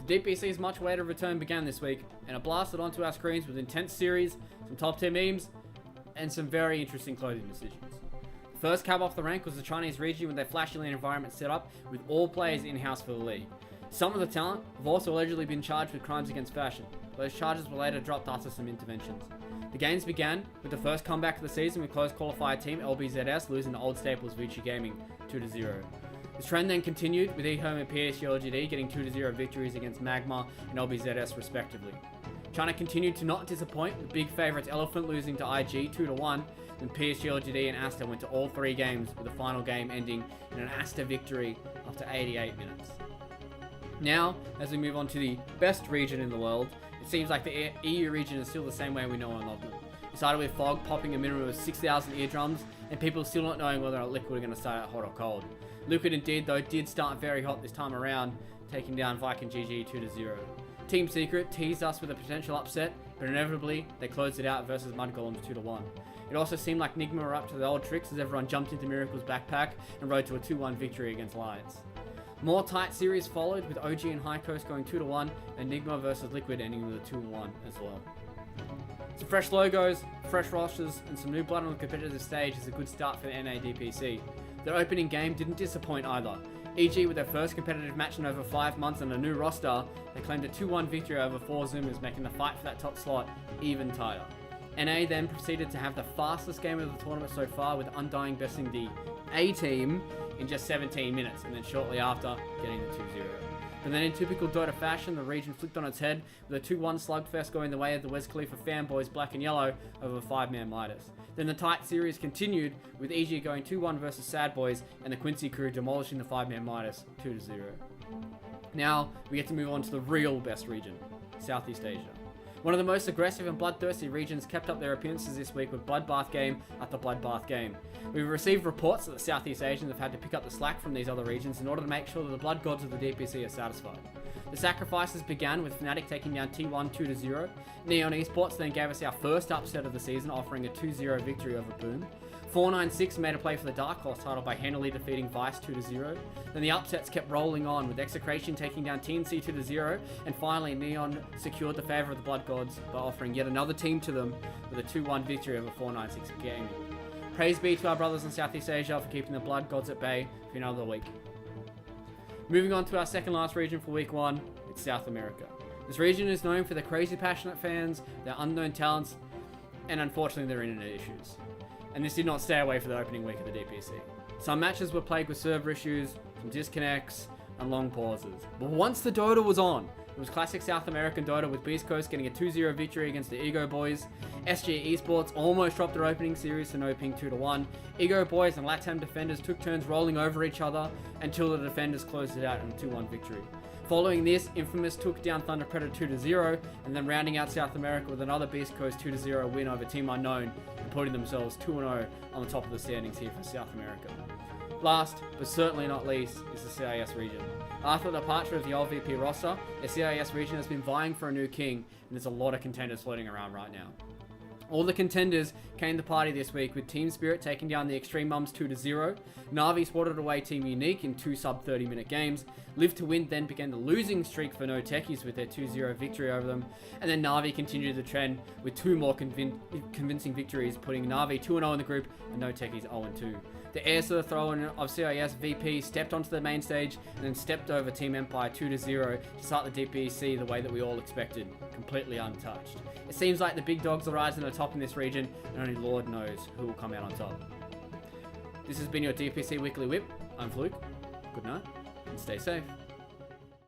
The DPC's much awaited return began this week, and it blasted onto our screens with intense series, some top tier memes, and some very interesting clothing decisions. The first cab off the rank was the Chinese region with their flashy land environment set up with all players in-house for the league. Some of the talent have also allegedly been charged with crimes against fashion. Those charges were later dropped after some interventions. The games began with the first comeback of the season with close qualifier team LBZS losing to Old Staples Vici Gaming 2-0. This trend then continued with eHome and PSG LGD getting 2-0 victories against Magma and LBZS respectively. China continued to not disappoint with big favourites Elephant losing to IG 2-1 when PSG LGD and Asta went to all three games with the final game ending in an Asta victory after 88 minutes. Now, as we move on to the best region in the world, it seems like the EU region is still the same way we know and love them. It started with Fog popping a minimum of 6,000 eardrums, and people still not knowing whether or not Liquid are going to start out hot or cold. Liquid indeed, though, did start very hot this time around, taking down Viking GG 2-0. Team Secret teased us with a potential upset, but inevitably, they closed it out versus Mud Golems 2-1. It also seemed like Nigma were up to the old tricks as everyone jumped into Miracle's backpack and rode to a 2-1 victory against Lions. More tight series followed, with OG and High Coast going 2-1, and Nigma versus Liquid ending with a 2-1 as well. Some fresh logos, fresh rosters, and some new blood on the competitive stage is a good start for the NA DPC. Their opening game didn't disappoint either. EG with their first competitive match in over 5 months and a new roster, they claimed a 2-1 victory over 4 Zoomers, making the fight for that top slot even tighter. NA then proceeded to have the fastest game of the tournament so far, with Undying besting the A team in just 17 minutes, and then shortly after, getting the 2-0. But then in typical Dota fashion, the region flipped on its head, with a 2-1 slugfest going the way of the West Khalifa fanboys Black and Yellow over 5-man Midas. Then the tight series continued, with EG going 2-1 versus Sad Boys, and the Quincy crew demolishing the 5-man Midas 2-0. Now, we get to move on to the real best region, Southeast Asia. One of the most aggressive and bloodthirsty regions kept up their appearances this week with Bloodbath game after Bloodbath game. We've received reports that the Southeast Asians have had to pick up the slack from these other regions in order to make sure that the blood gods of the DPC are satisfied. The sacrifices began with Fnatic taking down T1 2-0. Neon Esports then gave us our first upset of the season, offering a 2-0 victory over Boom. 496 made a play for the Dark Horse title by handily defeating Vice 2-0. Then the upsets kept rolling on, with Execration taking down TNC 2-0, and finally Neon secured the favour of the Blood Gods by offering yet another team to them with a 2-1 victory over 496 Gaming. Praise be to our brothers in Southeast Asia for keeping the Blood Gods at bay for another week. Moving on to our second last region for week 1, it's South America. This region is known for their crazy passionate fans, their unknown talents, and unfortunately their internet issues. And this did not stay away for the opening week of the DPC. Some matches were plagued with server issues, some disconnects, and long pauses. But once the Dota was on, it was classic South American Dota, with Beast Coast getting a 2-0 victory against the Ego Boys. SG Esports almost dropped their opening series to no ping 2-1. Ego Boys and Latam Defenders took turns rolling over each other until the Defenders closed it out in a 2-1 victory. Following this, Infamous took down Thunder Predator 2-0, and then rounding out South America with another Beast Coast 2-0 win over Team Unknown, and putting themselves 2-0 on the top of the standings here for South America. Last, but certainly not least, is the CIS region. After the departure of the old VP roster, the CIS region has been vying for a new king, and there's a lot of contenders floating around right now. All the contenders came to party this week, with Team Spirit taking down the Extreme Mums 2-0. Na'Vi swatted away Team Unique in 2 sub-30-minute games. Live to Win then began the losing streak for No Techies with their 2-0 victory over them. And then Na'Vi continued the trend with 2 more convincing victories, putting Na'Vi 2-0 in the group and No Techies 0-2. The heirs to the throne of CIS VP stepped onto the main stage and then stepped over Team Empire 2-0 to start the DPC the way that we all expected, completely untouched. It seems like the big dogs are rising to the top in this region, and only Lord knows who will come out on top. This has been your DPC Weekly Whip. I'm Fluke. Good night, and stay safe.